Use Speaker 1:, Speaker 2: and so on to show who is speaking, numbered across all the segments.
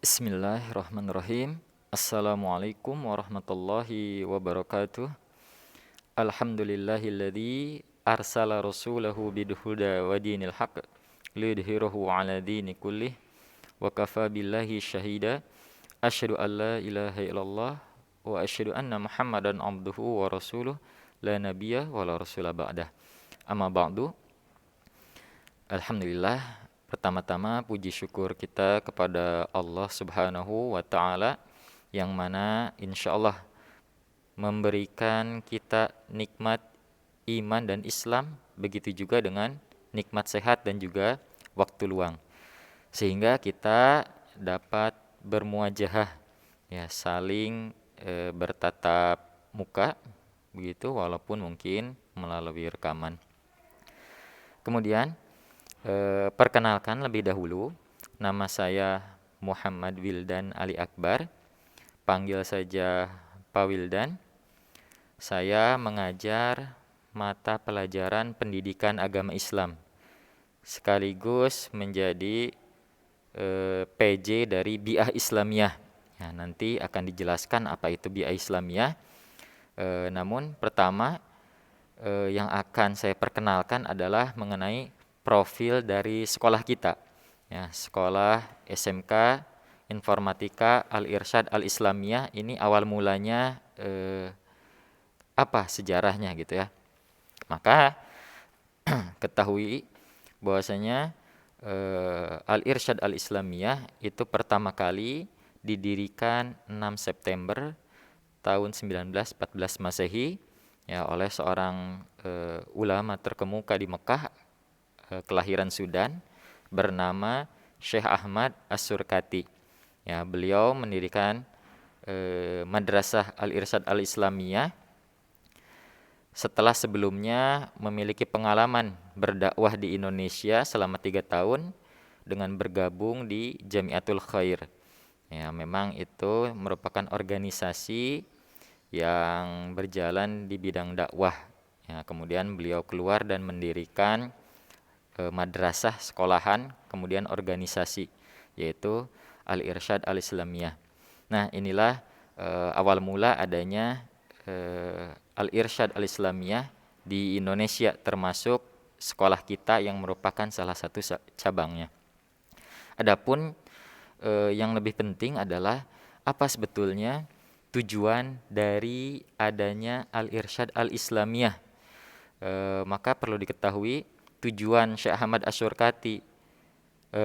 Speaker 1: Bismillahirrahmanirrahim. Assalamualaikum warahmatullahi wabarakatuh. Alhamdulillahilladzi arsala rasulahu bidhuda wa dinil haq liyudhhirahu ala dini kullih wa kafa billahi syahida. Asyhadu an la ilaha illallah wa asyhadu anna Muhammadan abduhu wa rasuluh la nabiyya wa la rasula ba'dah. Amma ba'du. Alhamdulillah, pertama-tama puji syukur kita kepada Allah Subhanahu wa taala yang mana insya Allah memberikan kita nikmat iman dan Islam, begitu juga dengan nikmat sehat dan juga waktu luang. Sehingga kita dapat bermuajahah, ya, saling bertatap muka begitu, walaupun mungkin melalui rekaman. Kemudian perkenalkan lebih dahulu, nama saya Muhammad Wildan Ali Akbar, panggil saja Pak Wildan. Saya mengajar mata pelajaran pendidikan agama Islam, sekaligus menjadi PJ dari Bi'ah Islamiyah. Ya, nanti akan dijelaskan apa itu Bi'ah Islamiyah. Namun pertama yang akan saya perkenalkan adalah mengenai profil dari sekolah kita, ya, sekolah SMK Informatika Al-Irsyad Al-Islamiyah. Ini awal mulanya apa sejarahnya gitu ya. Maka ketahui bahwasanya Al-Irsyad Al-Islamiyah itu pertama kali didirikan 6 September tahun 1914 Masehi, ya, oleh seorang ulama terkemuka di Mekah, kelahiran Sudan, bernama Syekh Ahmad As-Surkati. Ya, beliau mendirikan Madrasah Al-Irsyad Al-Islamiyah setelah sebelumnya memiliki pengalaman berdakwah di Indonesia selama 3 tahun dengan bergabung di Jamiatul Khair. Ya, memang itu merupakan organisasi yang berjalan di bidang dakwah. Ya, kemudian beliau keluar dan mendirikan madrasah sekolahan, kemudian organisasi, yaitu Al-Irsyad Al-Islamiyah. Nah, inilah awal mula adanya Al-Irsyad Al-Islamiyah di Indonesia, termasuk sekolah kita yang merupakan salah satu cabangnya. Adapun yang lebih penting adalah apa sebetulnya tujuan dari adanya Al-Irsyad Al-Islamiyah. Maka perlu diketahui tujuan Syekh Ahmad As-Surkati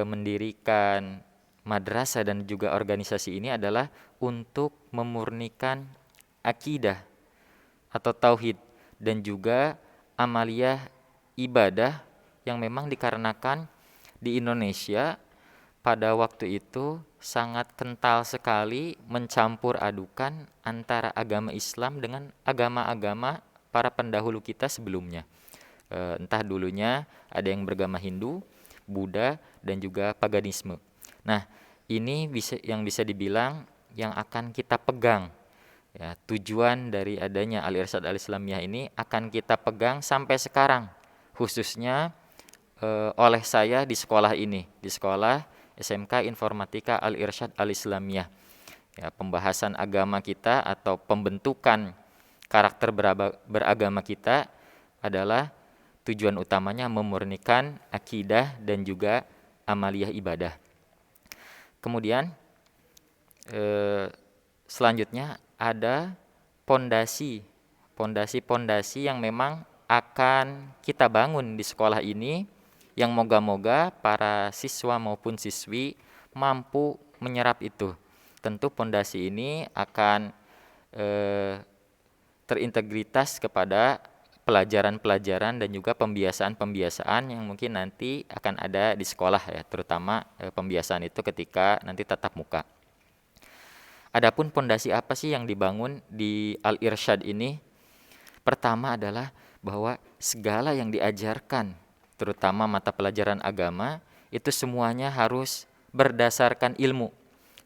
Speaker 1: mendirikan madrasah dan juga organisasi ini adalah untuk memurnikan akidah atau tauhid dan juga amaliyah ibadah yang memang dikarenakan di Indonesia pada waktu itu sangat kental sekali mencampur adukan antara agama Islam dengan agama-agama para pendahulu kita sebelumnya. Entah dulunya ada yang beragama Hindu, Buddha, dan juga paganisme. Nah, ini yang bisa dibilang yang akan kita pegang. Ya, tujuan dari adanya Al-Irsyad Al-Islamiyah ini akan kita pegang sampai sekarang, khususnya oleh saya di sekolah ini, di sekolah SMK Informatika Al-Irsyad Al-Islamiyah. Ya, pembahasan agama kita atau pembentukan karakter beragama kita adalah tujuan utamanya memurnikan akidah dan juga amaliyah ibadah. Kemudian selanjutnya ada pondasi yang memang akan kita bangun di sekolah ini, yang moga-moga para siswa maupun siswi mampu menyerap itu. Tentu pondasi ini akan terintegritas kepada pelajaran-pelajaran dan juga pembiasaan-pembiasaan yang mungkin nanti akan ada di sekolah, ya, terutama pembiasaan itu ketika nanti tatap muka. Adapun pondasi apa sih yang dibangun di Al-Irsyad ini? Pertama adalah bahwa segala yang diajarkan, terutama mata pelajaran agama, itu semuanya harus berdasarkan ilmu.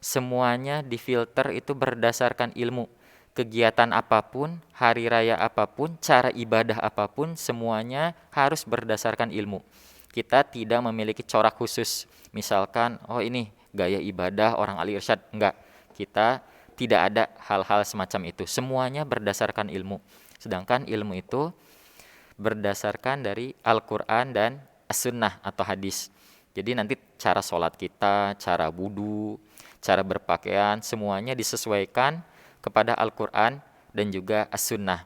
Speaker 1: Semuanya difilter itu berdasarkan ilmu. Kegiatan apapun, hari raya apapun, cara ibadah apapun, semuanya harus berdasarkan ilmu. Kita tidak memiliki corak khusus. Misalkan, oh ini gaya ibadah orang al-irsyad. Enggak, kita tidak ada hal-hal semacam itu. Semuanya berdasarkan ilmu. Sedangkan ilmu itu berdasarkan dari Al-Quran dan As-Sunnah atau hadis. Jadi nanti cara sholat kita, cara wudu, cara berpakaian, semuanya disesuaikan kepada Al-Quran dan juga As-Sunnah.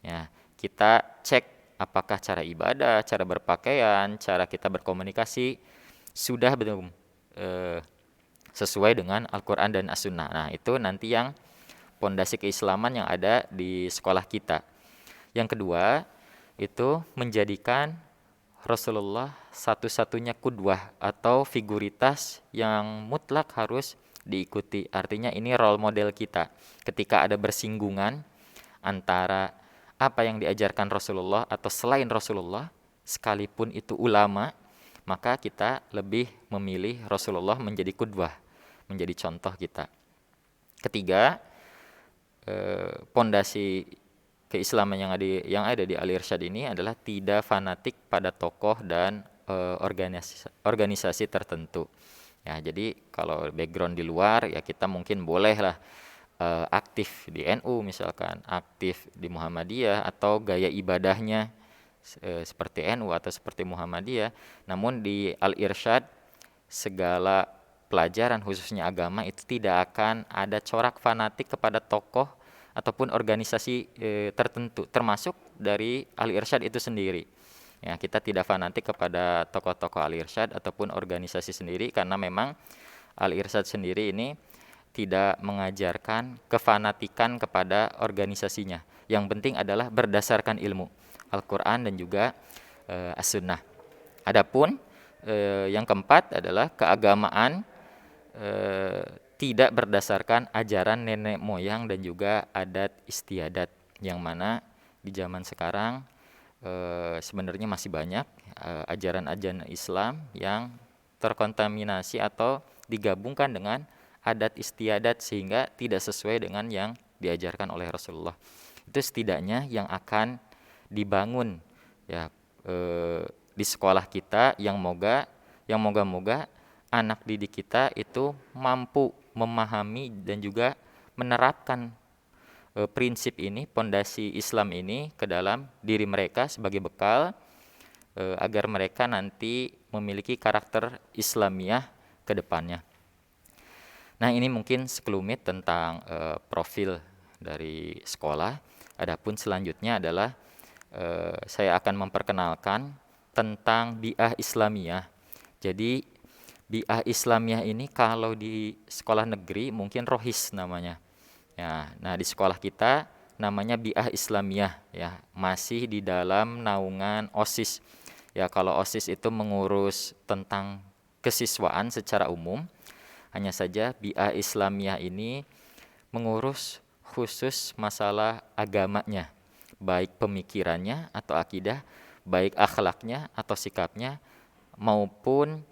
Speaker 1: Ya, kita cek apakah cara ibadah, cara berpakaian, cara kita berkomunikasi sudah belum sesuai dengan Al-Quran dan As-Sunnah. Nah, itu nanti yang pondasi keislaman yang ada di sekolah kita. Yang kedua, itu menjadikan Rasulullah satu-satunya kudwah atau figuritas yang mutlak harus diikuti. Artinya ini role model kita. Ketika ada bersinggungan antara apa yang diajarkan Rasulullah atau selain Rasulullah, sekalipun itu ulama, maka kita lebih memilih Rasulullah menjadi kudwah, menjadi contoh kita. Ketiga, pondasi keislaman yang ada di Al-Irsyad ini adalah tidak fanatik pada tokoh dan organisasi tertentu. Ya, jadi kalau background di luar ya kita mungkin bolehlah aktif di NU misalkan, aktif di Muhammadiyah atau gaya ibadahnya seperti NU atau seperti Muhammadiyah. Namun di Al-Irsyad segala pelajaran khususnya agama itu tidak akan ada corak fanatik kepada tokoh ataupun organisasi tertentu, termasuk dari Al-Irsyad itu sendiri. Ya, kita tidak fanatik kepada tokoh-tokoh Al-Irsyad ataupun organisasi sendiri karena memang Al-Irsyad sendiri ini tidak mengajarkan kefanatikan kepada organisasinya. Yang penting adalah berdasarkan ilmu Al-Quran dan juga As-Sunnah. Adapun yang keempat adalah keagamaan tidak berdasarkan ajaran nenek moyang dan juga adat istiadat, yang mana di zaman sekarang sebenarnya masih banyak ajaran-ajaran Islam yang terkontaminasi atau digabungkan dengan adat istiadat sehingga tidak sesuai dengan yang diajarkan oleh Rasulullah. Itu setidaknya yang akan dibangun ya di sekolah kita yang moga-moga anak didik kita itu mampu memahami dan juga menerapkan prinsip ini, pondasi Islam ini ke dalam diri mereka sebagai bekal agar mereka nanti memiliki karakter Islamiyah ke depannya. Nah, ini mungkin sekelumit tentang profil dari sekolah. Adapun selanjutnya adalah saya akan memperkenalkan tentang bi'ah Islamiyah. Jadi bi'ah Islamiyah ini kalau di sekolah negeri mungkin rohis namanya. Ya, nah di sekolah kita namanya bi'ah Islamiyah ya, masih di dalam naungan OSIS. Ya, kalau OSIS itu mengurus tentang kesiswaan secara umum, hanya saja bi'ah Islamiyah ini mengurus khusus masalah agamanya, baik pemikirannya atau akidah, baik akhlaknya atau sikapnya, maupun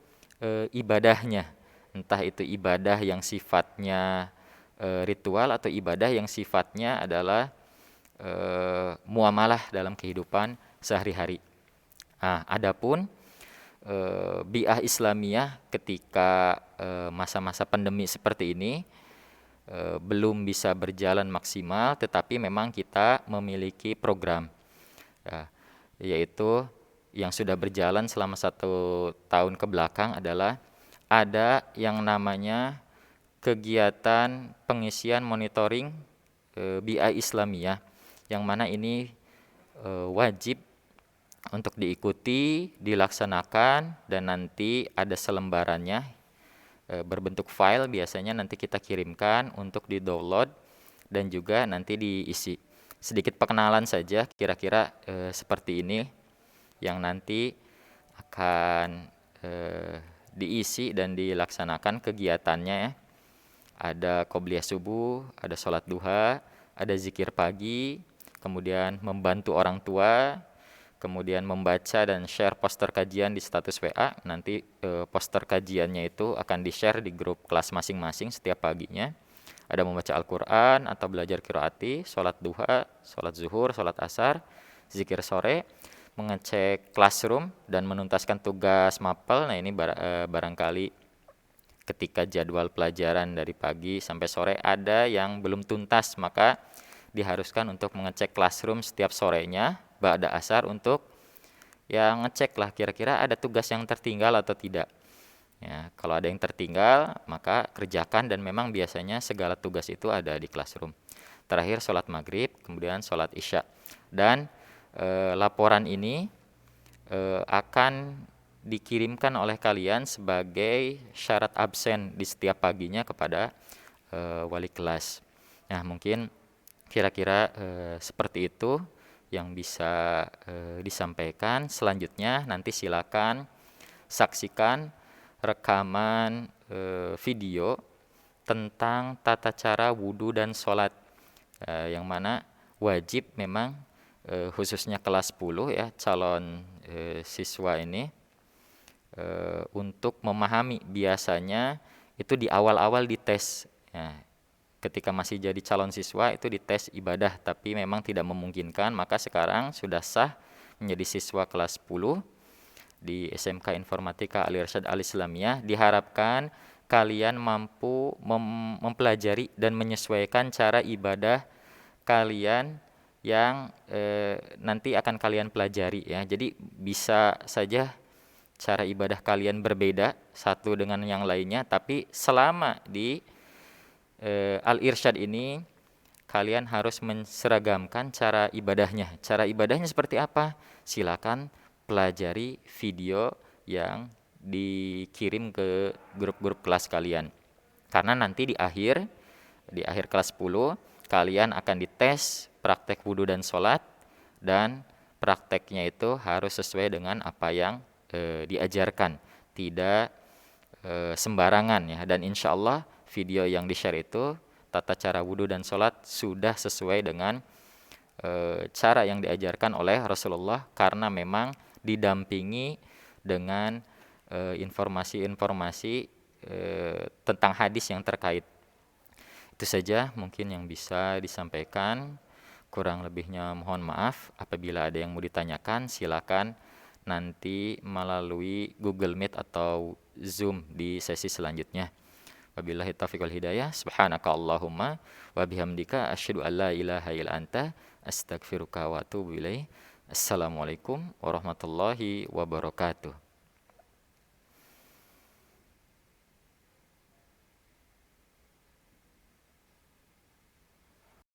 Speaker 1: ibadahnya. Entah itu ibadah yang sifatnya ritual atau ibadah yang sifatnya adalah muamalah dalam kehidupan sehari-hari. Nah, adapun bi'ah Islamiyah ketika masa-masa pandemi seperti ini belum bisa berjalan maksimal, tetapi memang kita memiliki program ya, yaitu yang sudah berjalan selama 1 tahun ke belakang adalah ada yang namanya kegiatan pengisian monitoring bi'ah Islamiyah, yang mana ini wajib untuk diikuti, dilaksanakan, dan nanti ada selembarannya berbentuk file, biasanya nanti kita kirimkan untuk di-download dan juga nanti diisi. Sedikit perkenalan saja kira-kira seperti ini yang nanti akan diisi dan dilaksanakan kegiatannya ya. Ada qobliyah subuh, ada sholat duha, ada zikir pagi, kemudian membantu orang tua, kemudian membaca dan share poster kajian di status WA. Nanti poster kajiannya itu akan di-share di grup kelas masing-masing setiap paginya. Ada membaca Al-Quran atau belajar qiraati, sholat duha, sholat zuhur, sholat asar, zikir sore, mengecek classroom dan menuntaskan tugas mapel. Nah, ini barangkali ketika jadwal pelajaran dari pagi sampai sore ada yang belum tuntas, maka diharuskan untuk mengecek classroom setiap sorenya ba'da asar untuk ya ngecek lah kira-kira ada tugas yang tertinggal atau tidak. Ya, kalau ada yang tertinggal maka kerjakan, dan memang biasanya segala tugas itu ada di classroom. Terakhir sholat maghrib, kemudian sholat isya. Dan laporan ini akan dikirimkan oleh kalian sebagai syarat absen di setiap paginya kepada wali kelas. Nah, mungkin kira-kira seperti itu yang bisa disampaikan. Selanjutnya nanti silakan saksikan rekaman video tentang tata cara wudhu dan sholat, yang mana wajib memang khususnya kelas 10 ya, calon siswa ini untuk memahami. Biasanya itu di awal-awal dites ya, ketika masih jadi calon siswa itu dites ibadah, tapi memang tidak memungkinkan, maka sekarang sudah sah menjadi siswa kelas 10 di SMK Informatika Al Irsyad Al Islamiyah. Diharapkan kalian mampu mempelajari dan menyesuaikan cara ibadah kalian yang nanti akan kalian pelajari ya. Jadi bisa saja cara ibadah kalian berbeda satu dengan yang lainnya, tapi selama di Al Irsyad ini kalian harus menseragamkan cara ibadahnya. Cara ibadahnya seperti apa? Silakan pelajari video yang dikirim ke grup-grup kelas kalian. Karena nanti di akhir kelas 10 kalian akan dites praktek wudhu dan sholat, dan prakteknya itu harus sesuai dengan apa yang diajarkan, tidak sembarangan ya. Dan insya Allah video yang di-share itu tata cara wudhu dan sholat sudah sesuai dengan cara yang diajarkan oleh Rasulullah, karena memang didampingi dengan informasi-informasi tentang hadis yang terkait. Itu saja mungkin yang bisa disampaikan. Kurang lebihnya mohon maaf. Apabila ada yang mau ditanyakan, silakan nanti melalui Google Meet atau Zoom di sesi selanjutnya. Wabillahi taufiq wal hidayah. Subhanaka Allahumma wa bihamdika asyhadu an la ilaha illa anta astaghfiruka wa atubu ilaik. Assalamualaikum warahmatullahi wabarakatuh.